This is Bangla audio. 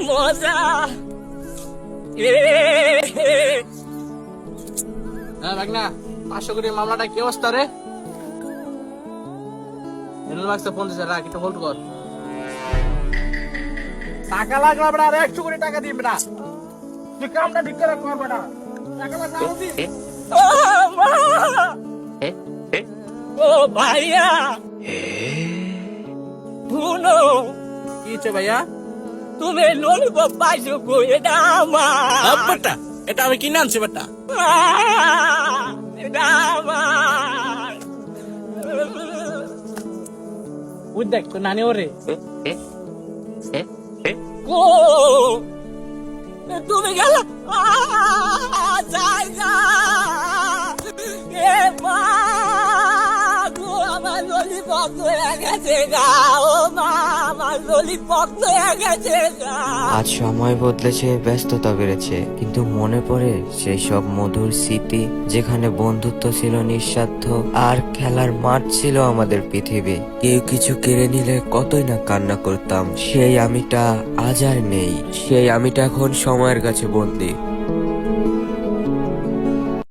মজা। হ্যাঁ ভাগনা, 500 কোটি মামলাটা কি অবস্থা রে? ফোন দিছে, রাখ একটু হোল্ড কর। টাকা লাগলা বেটা, আর 100 কোটি টাকা দিই বেটা। তুই কামটা ঠিক করে কর বেটা। টাকা লাগলা দিই। ও মা, ও ভাইয়া শুনো, কি হচ্ছে ভাইয়া? তুমি ললিপপ পাইছো কই? এটা আমার, বেটা, এটা আমি কিনে আনছি বেটা। এটা আমার। ওই দেখ তোর নানি ওরে। কো তুমি গেল জায়গা এ মা গো, আমার ললিপপ হয়ে গেছে গা। ও মা, আমার ললিপপ হয়ে গেছে গা। আজ সময় বদলেছে, ব্যস্ততা বেড়েছে, কিন্তু মনে পড়ে সেই সব মধুর স্মৃতি, যেখানে বন্ধুত্ব ছিল নিঃস্বার্থ আর খেলার মাঠ ছিল আমাদের পৃথিবী। কেউ কিছু কেড়ে নিলে কতই না কান্না করতাম। সেই আমিটা আজ আর নেই, সেই আমিটা এখন সময়ের কাছে বন্দী।